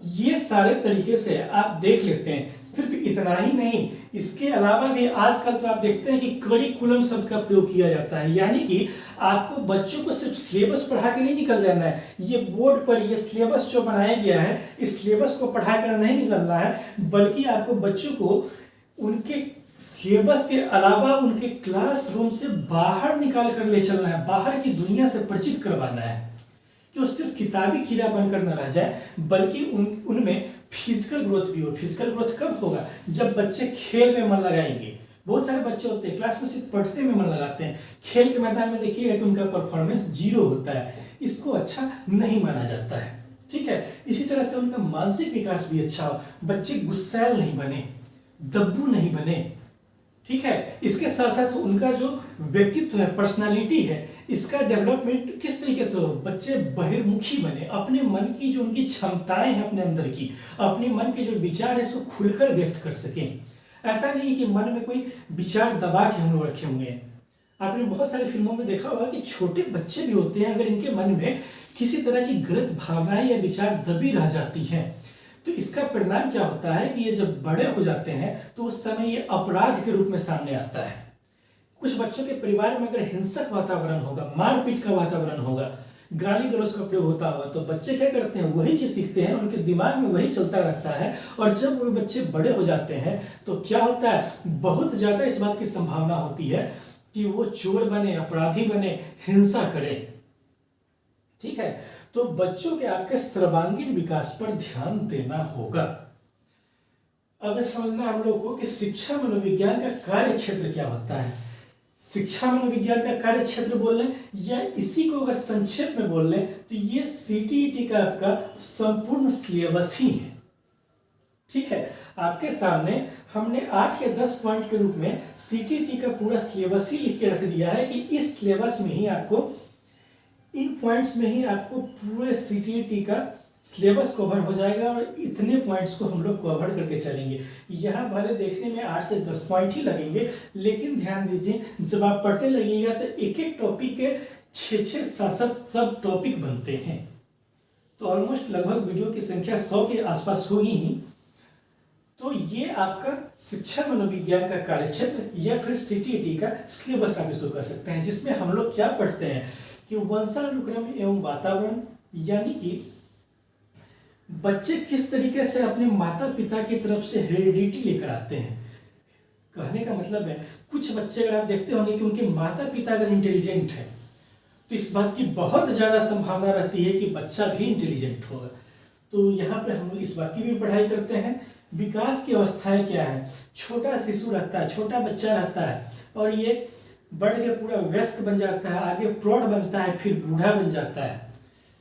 ये सारे तरीके से आप देख लेते हैं। सिर्फ इतना ही नहीं, इसके अलावा भी आजकल तो आप देखते हैं कि करिकुलम शब्द का प्रयोग किया जाता है, यानी कि आपको बच्चों को सिर्फ सिलेबस पढ़ा के नहीं निकल जाना है। ये बोर्ड पर ये सिलेबस जो बनाया गया है, इस सिलेबस को पढ़ा कर नहीं निकलना है, बल्कि आपको बच्चों को उनके सिलेबस के अलावा उनके क्लासरूम से बाहर निकाल कर ले चलना है, बाहर की दुनिया से परिचित करवाना है कि वो सिर्फ किताबी कीड़ा बनकर न रह जाए, बल्कि उनमें फिजिकल ग्रोथ भी हो। फिजिकल ग्रोथ कब होगा? जब बच्चे खेल में मन लगाएंगे। बहुत सारे बच्चे होते हैं क्लास में सिर्फ पढ़ने में मन लगाते हैं, खेल के मैदान में देखिएगा कि उनका परफॉर्मेंस 0 होता है। इसको अच्छा नहीं माना जाता है, ठीक है। इसी तरह से उनका मानसिक विकास भी अच्छा हो, बच्चे गुस्सैल नहीं बने, दब्बू नहीं बने, ठीक है। इसके साथ साथ उनका जो व्यक्तित्व है, पर्सनालिटी है, इसका डेवलपमेंट किस तरीके से हो, बच्चे बहिर्मुखी बने, अपने मन की जो उनकी क्षमताएं हैं अपने अंदर की, अपने मन के जो विचार है इसको खुलकर व्यक्त कर सकें। ऐसा नहीं कि मन में कोई विचार दबा के हम लोग रखे होंगे हैं। आपने बहुत सारी फिल्मों में देखा होगा कि छोटे बच्चे भी होते हैं, अगर इनके मन में किसी तरह की गलत भावनाएं या विचार दबी रह जाती हैं तो इसका परिणाम क्या होता है कि ये जब बड़े हो जाते हैं तो उस समय ये अपराध के रूप में सामने आता है। कुछ बच्चों के परिवार में अगर हिंसक वातावरण होगा, मारपीट का वातावरण होगा, गाली गलौज का प्रयोग होता होगा, तो बच्चे क्या करते हैं, वही चीज सीखते हैं, उनके दिमाग में वही चलता रहता है। और जब वो बच्चे बड़े हो जाते हैं तो क्या होता है, बहुत ज्यादा इस बात की संभावना होती है कि वो चोर बने, अपराधी बने, हिंसा करे। ठीक है, तो बच्चों के आपके सर्वांगीण विकास पर ध्यान देना होगा। अब समझना हम लोग को कि शिक्षा मनोविज्ञान का कार्य क्षेत्र क्या होता है। शिक्षा मनोविज्ञान का कार्य क्षेत्र बोल लें या इसी को अगर संक्षेप में बोल लें तो ये सीटीईटी का आपका संपूर्ण सिलेबस ही है। ठीक है, आपके सामने हमने 8 या 10 पॉइंट के रूप में सीटीईटी का पूरा सिलेबस ही लिख के रख दिया है कि इस सिलेबस में ही आपको, इन पॉइंट्स में ही आपको पूरे सीटीईटी का सिलेबस कवर हो जाएगा और इतने पॉइंट्स को हम लोग कवर करके चलेंगे। यहाँ भले देखने में 8 से 10 पॉइंट ही लगेंगे, लेकिन ध्यान दीजिए जब आप पढ़ने लगेगा तो एक एक टॉपिक के 6-6, 7-7 सब टॉपिक बनते हैं। तो ऑलमोस्ट लगभग वीडियो की संख्या 100 के आसपास होगी ही। तो ये आपका शिक्षा मनोविज्ञान का कार्यक्षेत्र या फिर सीटीईटी का सिलेबस आप इसको कर सकते हैं, जिसमें हम लोग क्या पढ़ते हैं कि वंशानुक्रम एवं वातावरण, यानी कि बच्चे किस तरीके से अपने माता पिता की तरफ से हेरिडिटी लेकर आते हैं। कहने का मतलब है कुछ बच्चे अगर आप देखते होंगे कि उनके माता पिता अगर इंटेलिजेंट है तो इस बात की बहुत ज़्यादा संभावना रहती है कि बच्चा भी इंटेलिजेंट होगा। तो यहाँ पे हम लोग इस बात की भी पढ़ाई करते हैं। विकास की अवस्थाएं क्या है, छोटा शिशु रहता है, छोटा बच्चा रहता है और ये बढ़ के पूरा वयस्क बन जाता है, आगे प्रौढ़ बनता है, फिर बूढ़ा बन जाता है।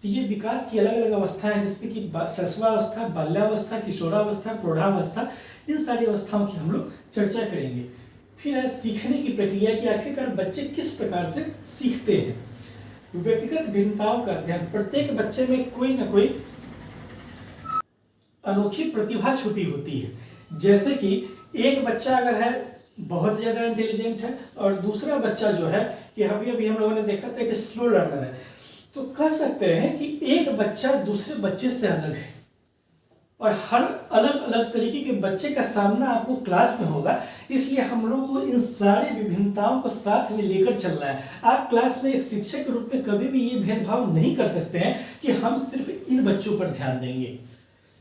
तो ये विकास की अलग अलग अवस्थाएं हैं, जिसमें कि शिशुआवस्था, बाल्यावस्था, किशोरावस्था, प्रौढ़ावस्था, इन सारी अवस्थाओं की हम लोग चर्चा करेंगे। फिर है सीखने की प्रक्रिया की, आखिरकार बच्चे किस प्रकार से सीखते हैं। व्यक्तिगत भिन्नताओं का अध्ययन, प्रत्येक बच्चे में कोई ना कोई अनोखी प्रतिभा छुपी होती है। जैसे कि एक बच्चा अगर है बहुत ज्यादा इंटेलिजेंट है और दूसरा बच्चा जो है कि अभी अभी हम लोगों ने देखा था कि स्लो लर्नर है, तो कह सकते हैं कि एक बच्चा दूसरे बच्चे से अलग है और हर अलग अलग तरीके के बच्चे का सामना आपको क्लास में होगा। इसलिए हम लोग को इन सारी विभिन्नताओं को साथ में लेकर चलना है। आप क्लास में एक शिक्षक के रूप में कभी भी ये भेदभाव नहीं कर सकते हैं कि हम सिर्फ इन बच्चों पर ध्यान देंगे।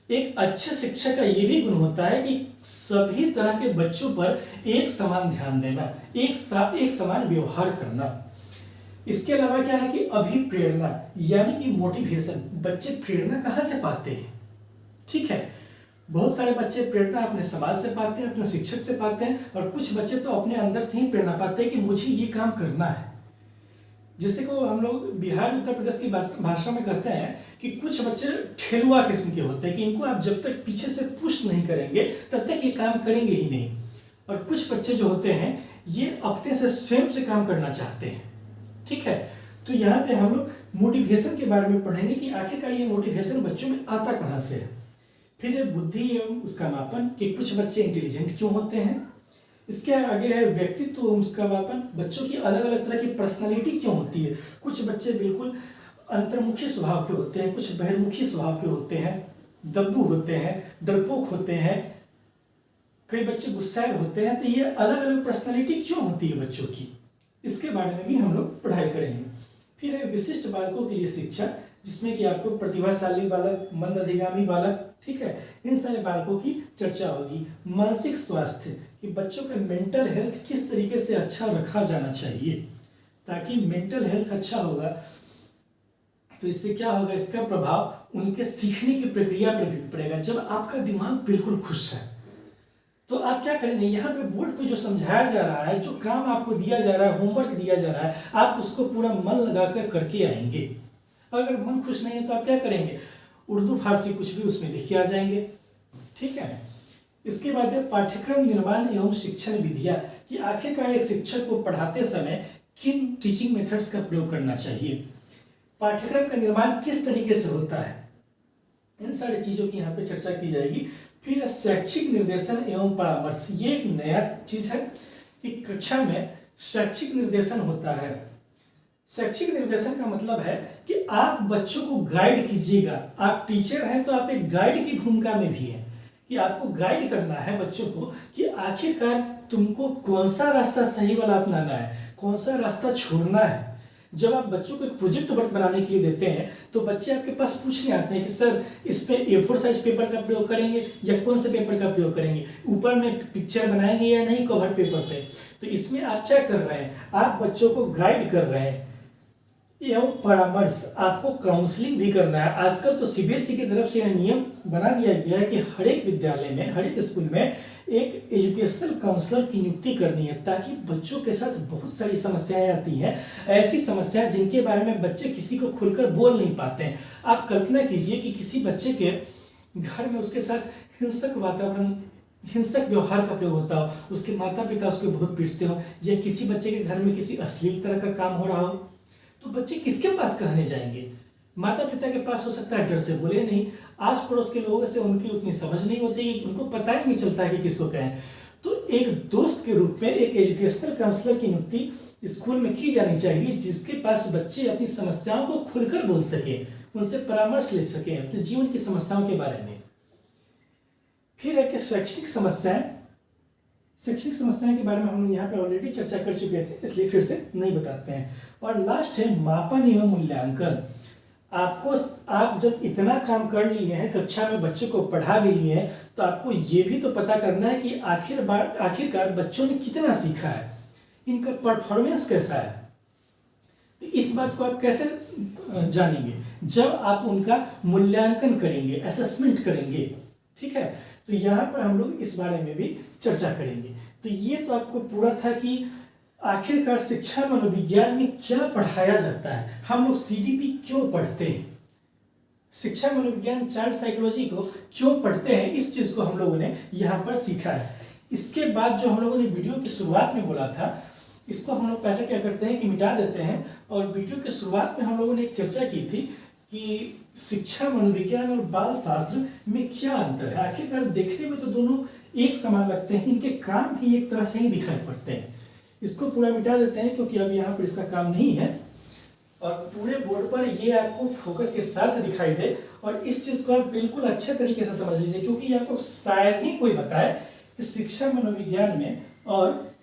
एक अच्छे शिक्षक का ये भी गुण होता है कि सभी तरह के बच्चों पर एक समान ध्यान देना, एक समान व्यवहार करना। इसके अलावा क्या है कि अभिप्रेरणा यानी कि मोटिवेशन। बच्चे प्रेरणा कहाँ से पाते हैं? ठीक है, बहुत सारे बच्चे प्रेरणा अपने समाज से पाते हैं, अपने शिक्षक से पाते हैं, और कुछ बच्चे तो अपने अंदर से ही प्रेरणा पाते हैं कि मुझे ये काम करना है। जैसे को हम लोग बिहार उत्तर प्रदेश की भाषा में कहते हैं कि कुछ बच्चे ठेलुआ किस्म के होते हैं कि इनको आप जब तक पीछे से पुश नहीं करेंगे तब तक ये काम करेंगे ही नहीं। और कुछ बच्चे जो होते हैं ये अपने से स्वयं से काम करना चाहते हैं। ठीक है, तो यहाँ पे हम लोग मोटिवेशन के बारे में पढ़ेंगे कि आखिरकार ये मोटिवेशन बच्चों में आता कहाँ से है। फिर बुद्धि एवं उसका मापन कि कुछ बच्चे इंटेलिजेंट क्यों होते हैं। इसके आगे है व्यक्तित्व एवं उसका मापन, बच्चों की अलग अलग तरह की पर्सनालिटी क्यों होती है। कुछ बच्चे बिल्कुल अंतर्मुखी स्वभाव के होते हैं, कुछ बहिर्मुखी स्वभाव के होते हैं, दब्बू होते हैं, डरपोक होते हैं, कई बच्चे गुस्सैल होते हैं। तो ये अलग अलग पर्सनालिटी क्यों होती है बच्चों की, इसके बारे में भी हम लोग पढ़ाई करेंगे। फिर है विशिष्ट बालकों के लिए शिक्षा, जिसमें कि आपको प्रतिभाशाली बालक, मंद अधिगामी बालक, ठीक है, इन सारे बालकों की चर्चा होगी। मानसिक स्वास्थ्य कि बच्चों का मेंटल हेल्थ किस तरीके से अच्छा रखा जाना चाहिए, ताकि मेंटल हेल्थ अच्छा होगा तो इससे क्या होगा, इसका प्रभाव उनके सीखने की प्रक्रिया पर भी पड़ेगा। जब आपका दिमाग बिल्कुल खुश है तो आप क्या करेंगे, यहाँ पे बोर्ड पे जो समझाया जा रहा है, जो काम आपको दिया जा रहा है, होमवर्क दिया जा रहा है, आप उसको पूरा मन लगाकर करके आएंगे। अगर मन खुश नहीं है तो आप क्या करेंगे, उर्दू फारसी कुछ भी उसमें लिख के आ जाएंगे। ठीक है, इसके बाद है पाठ्यक्रम निर्माण एवं शिक्षण विधियां, कि आखिरकार एक शिक्षक को पढ़ाते समय किन टीचिंग मेथड्स का प्रयोग करना चाहिए, पाठ्यक्रम का निर्माण किस तरीके से होता है, इन सारी चीजों की यहाँ पे चर्चा की जाएगी। फिर शैक्षिक निर्देशन एवं परामर्श, ये एक नया चीज है कि कक्षा में शैक्षिक निर्देशन होता है। शैक्षिक निर्देशन का मतलब है कि आप बच्चों को गाइड कीजिएगा। आप टीचर हैं तो आप एक गाइड की भूमिका में भी हैं कि आपको गाइड करना है बच्चों को कि आखिरकार तुमको कौन सा रास्ता सही वाला अपनाना है, कौन सा रास्ता छोड़ना है। जब आप बच्चों को एक प्रोजेक्ट वर्क बनाने के लिए देते हैं तो बच्चे आपके पास पूछने आते हैं कि सर इस पे A4 साइज पेपर का प्रयोग करेंगे या कौन से पेपर का प्रयोग करेंगे, ऊपर में पिक्चर बनाएंगे या नहीं कवर पेपर पे। तो इसमें आप क्या कर रहे हैं, आप बच्चों को गाइड कर रहे हैं एवं परामर्श, आपको काउंसलिंग भी करना है। आजकल तो CBSE की तरफ से यह नियम बना दिया गया है कि हर एक विद्यालय में, हर एक स्कूल में एक एजुकेशनल काउंसलर की नियुक्ति करनी है, ताकि बच्चों के साथ बहुत सारी समस्याएं आती हैं, ऐसी समस्याएं जिनके बारे में बच्चे किसी को खुलकर बोल नहीं पाते हैं। आप कल्पना कीजिए कि किसी बच्चे के घर में उसके साथ हिंसक वातावरण, हिंसक व्यवहार का प्रयोग होता हो, उसके माता पिता उसको बहुत पीटते हो, या किसी बच्चे के घर में किसी अश्लील तरह का काम हो रहा हो, तो बच्चे किसके पास कहने जाएंगे। माता पिता के पास हो सकता है, डर से बोले नहीं, आस पड़ोस के लोगों से उनकी उतनी समझ नहीं होती कि उनको पता ही नहीं चलता है कि किसको कहें। तो एक दोस्त के रूप में एक एजुकेशनल काउंसलर की नियुक्ति स्कूल में की जानी चाहिए, जिसके पास बच्चे अपनी समस्याओं को खुलकर बोल सके, उनसे परामर्श ले सके अपने जीवन की समस्याओं के बारे में। फिर है कि शैक्षणिक समस्याएं, शैक्षणिक समस्याएं के बारे में हम यहाँ पे ऑलरेडी चर्चा कर चुके थे, इसलिए फिर से नहीं बताते हैं। और लास्ट है मापन एवं मूल्यांकन। आपको, आप जब इतना काम कर लिए हैं, कक्षा में बच्चों को पढ़ा भी लिए हैं, तो आपको ये भी तो पता करना है कि आखिरकार बच्चों ने कितना सीखा है, इनका परफॉर्मेंस कैसा है। तो इस बात को आप कैसे जानेंगे, जब आप उनका मूल्यांकन करेंगे, असेसमेंट करेंगे। ठीक है, तो यहाँ पर हम लोग इस बारे में भी चर्चा करेंगे। तो ये तो आपको पूरा था कि आखिरकार शिक्षा मनोविज्ञान में क्या पढ़ाया जाता है, हम लोग CDP क्यों पढ़ते हैं, शिक्षा मनोविज्ञान चाइल्ड साइकोलॉजी को क्यों पढ़ते हैं, इस चीज को हम लोगों ने यहाँ पर सीखा है। इसके बाद जो हम लोगों ने वीडियो की शुरुआत में बोला था, इसको हम लोग पहले क्या करते हैं कि मिटा देते हैं। और वीडियो की शुरुआत में हम लोगों ने एक चर्चा की थी कि शिक्षा मनोविज्ञान और बाल शास्त्र में क्या अंतर है। आखिरकार देखने में तो दोनों एक समान लगते हैं, इनके काम भी एक तरह से ही दिखाई पड़ते हैं। इसको पूरा मिटा देते हैं क्योंकि अब यहाँ पर इसका काम नहीं है, और पूरे बोर्ड पर ये आपको फोकस के साथ दिखाई दे। और इस चीज को आप बिल्कुल अच्छे तरीके से समझ लीजिए, क्योंकि आपको शायद ही कोई बताए कि शिक्षा मनोविज्ञान में और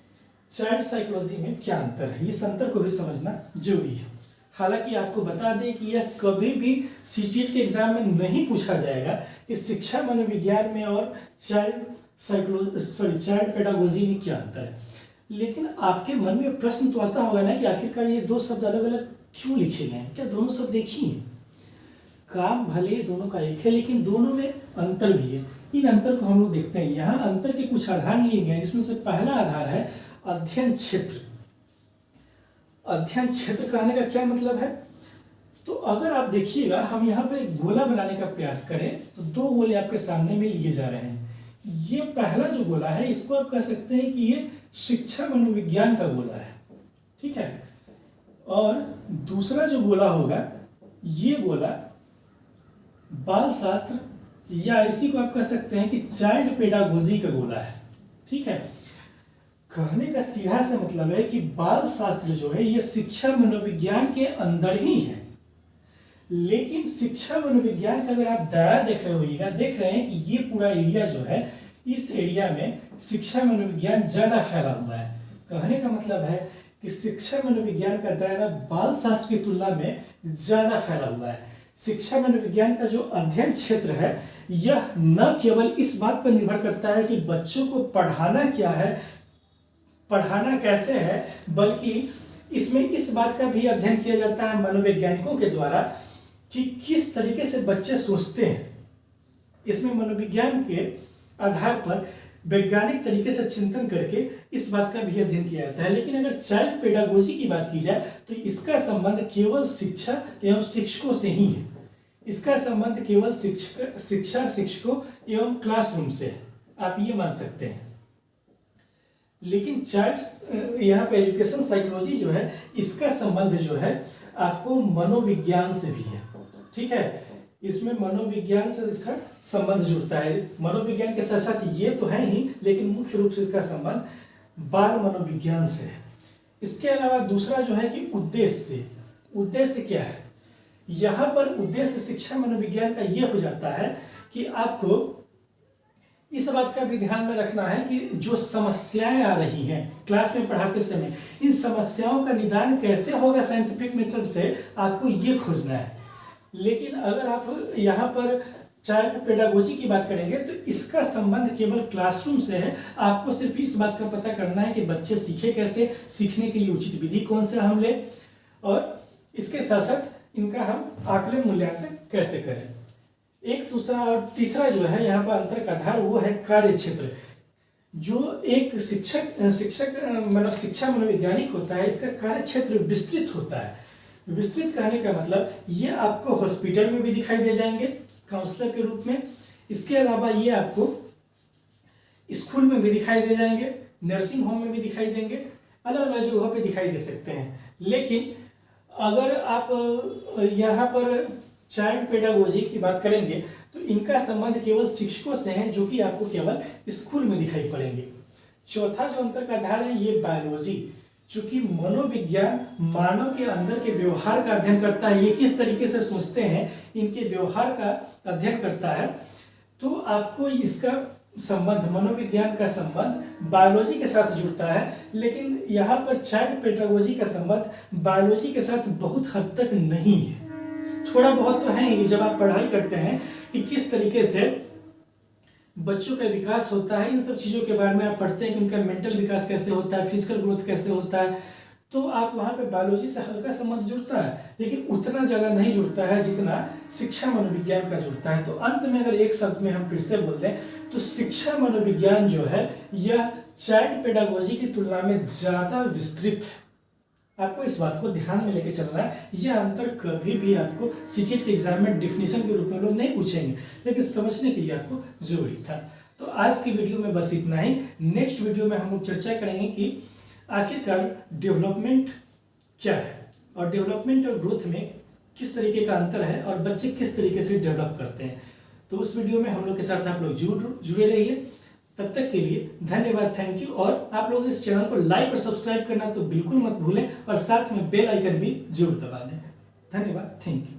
चाइल्ड साइकोलॉजी में क्या अंतर है। इस अंतर को भी समझना जरूरी है। हालांकि आपको बता दें कि यह कभी भी CTET के एग्जाम में नहीं पूछा जाएगा कि शिक्षा मनोविज्ञान में और चाइल्ड पेडागोजी में क्या अंतर है। लेकिन आपके मन में प्रश्न तो आता होगा ना कि आखिरकार ये दो शब्द अलग अलग क्यों लिखे गए हैं, क्या दोनों शब्द एक ही हैं। काम भले दोनों का एक है, लेकिन दोनों में अंतर भी है। इन अंतर को हम लोग देखते हैं। यहाँ अंतर के कुछ आधार लिए गए हैं, जिसमें से पहला आधार है अध्ययन क्षेत्र। अध्ययन क्षेत्र कहने का क्या मतलब है, तो अगर आप देखिएगा, हम यहाँ पर एक गोला बनाने का प्रयास करें तो दो गोले आपके सामने में लिए जा रहे हैं। ये पहला जो गोला है, इसको आप कह सकते हैं कि ये शिक्षा मनोविज्ञान का गोला है, ठीक है। और दूसरा जो गोला होगा, ये गोला बाल शास्त्र, या इसी को आप कह सकते हैं कि चाइल्ड पेडागोजी का गोला है, ठीक है। कहने का सीधा सा मतलब है कि बाल शास्त्र जो है ये शिक्षा मनोविज्ञान के अंदर ही है। लेकिन शिक्षा मनोविज्ञान का अगर आप दायरा देख रहे हैं कि ये पूरा एरिया जो है, इस एरिया में शिक्षा मनोविज्ञान ज्यादा फैला हुआ है। कहने का मतलब है कि शिक्षा मनोविज्ञान का दायरा बाल शास्त्र की तुलना में ज्यादा फैला हुआ है। शिक्षा मनोविज्ञान का जो अध्ययन क्षेत्र है, यह न केवल इस बात पर निर्भर करता है कि बच्चों को पढ़ाना क्या है, पढ़ाना कैसे है, बल्कि इसमें इस बात का भी अध्ययन किया जाता है मनोवैज्ञानिकों के द्वारा कि किस तरीके से बच्चे सोचते हैं। इसमें मनोविज्ञान के आधार पर वैज्ञानिक तरीके से चिंतन करके इस बात का भी अध्ययन किया जाता है। लेकिन अगर चाइल्ड पेडागोजी की बात की जाए तो इसका संबंध केवल शिक्षा एवं शिक्षकों से ही है। इसका संबंध केवल शिक्षा, शिक्षकों एवं क्लासरूम से है, आप ये मान सकते हैं। लेकिन चाइल्ड यहाँ पे एजुकेशन साइकोलॉजी जो है, इसका संबंध जो है आपको मनोविज्ञान से भी है। ठीक है, इसमें मनोविज्ञान से इसका संबंध जुड़ता है। मनोविज्ञान के साथ साथ ये तो है ही, लेकिन मुख्य रूप से इसका संबंध बाल मनोविज्ञान से है। इसके अलावा दूसरा जो है कि उद्देश्य क्या है। यहाँ पर उद्देश्य शिक्षा मनोविज्ञान का ये हो जाता है कि आपको इस बात का भी ध्यान में रखना है कि जो समस्याएं आ रही हैं क्लास में पढ़ाते समय, इन समस्याओं का निदान कैसे होगा साइंटिफिक मेथड से, आपको ये खोजना है। लेकिन अगर आप यहाँ पर चाइल्ड पेडागोजी की बात करेंगे तो इसका संबंध केवल क्लासरूम से है। आपको सिर्फ इस बात का पता करना है कि बच्चे सीखे कैसे, सीखने के लिए उचित विधि कौन से हम लें, और इसके साथ साथ इनका हम आकलन मूल्यांकन कैसे करें। एक दूसरा और तीसरा जो है यहाँ पर अंतर का आधार, वो है कार्य क्षेत्र। जो एक शिक्षक मतलब शिक्षा मनोवैज्ञानिक होता है, इसका कार्य क्षेत्र विस्तृत होता है। विस्तृत कहने का मतलब ये आपको हॉस्पिटल में भी दिखाई दे जाएंगे काउंसलर के रूप में। इसके अलावा ये आपको स्कूल में भी दिखाई दे जाएंगे, नर्सिंग होम में भी दिखाई देंगे, अलग अलग जगहों पे दिखाई दे सकते हैं। लेकिन अगर आप यहाँ पर चाइल्ड पेडागोजी की बात करेंगे तो इनका संबंध केवल शिक्षकों से है, जो कि आपको केवल स्कूल में दिखाई पड़ेंगे। चौथा जो अंतर का आधार है, ये बायोलॉजी। चूंकि मनोविज्ञान मानव के अंदर के व्यवहार का अध्ययन करता है, ये किस तरीके से सोचते हैं, इनके व्यवहार का अध्ययन करता है, तो आपको इसका संबंध, मनोविज्ञान का संबंध बायोलॉजी के साथ जुड़ता है। लेकिन यहाँ पर चाइल्ड पेडागोजी का संबंध बायोलॉजी के साथ बहुत हद तक नहीं है। थोड़ा बहुत तो है ही, जब आप पढ़ाई करते हैं कि किस तरीके से बच्चों का विकास होता है, इन सब चीज़ों के बारे में आप पढ़ते हैं कि उनका मेंटल विकास कैसे होता है, फिजिकल ग्रोथ कैसे होता है, तो आप वहाँ पे बायोलॉजी से हल्का संबंध जुड़ता है, लेकिन उतना ज़्यादा नहीं जुड़ता है जितना शिक्षा मनोविज्ञान का जुड़ता है। तो अंत में अगर एक शब्द में हम फिर से बोल दें तो शिक्षा मनोविज्ञान जो है यह चाइल्ड पेडागोजी की तुलना में ज़्यादा विस्तृत है। आपको इस बात को ध्यान में लेके चलना है। यह अंतर कभी भी आपको सीटेट के एग्जाम में डिफिनीशन के रूप में लोग नहीं पूछेंगे, लेकिन समझने के लिए आपको जरूरी था। तो आज की वीडियो में बस इतना ही। नेक्स्ट वीडियो में हम लोग चर्चा करेंगे कि आखिरकार डेवलपमेंट क्या है और डेवलपमेंट और ग्रोथ में किस तरीके का अंतर है और बच्चे किस तरीके से डेवलप करते हैं। तो उस वीडियो में हम लोग के साथ आप लोग जुड़े रहिए। तब तक के लिए धन्यवाद, थैंक यू। और आप लोग इस चैनल को लाइक और सब्सक्राइब करना तो बिल्कुल मत भूलें, और साथ में बेल आइकन भी जरूर दबा दें। धन्यवाद, थैंक यू।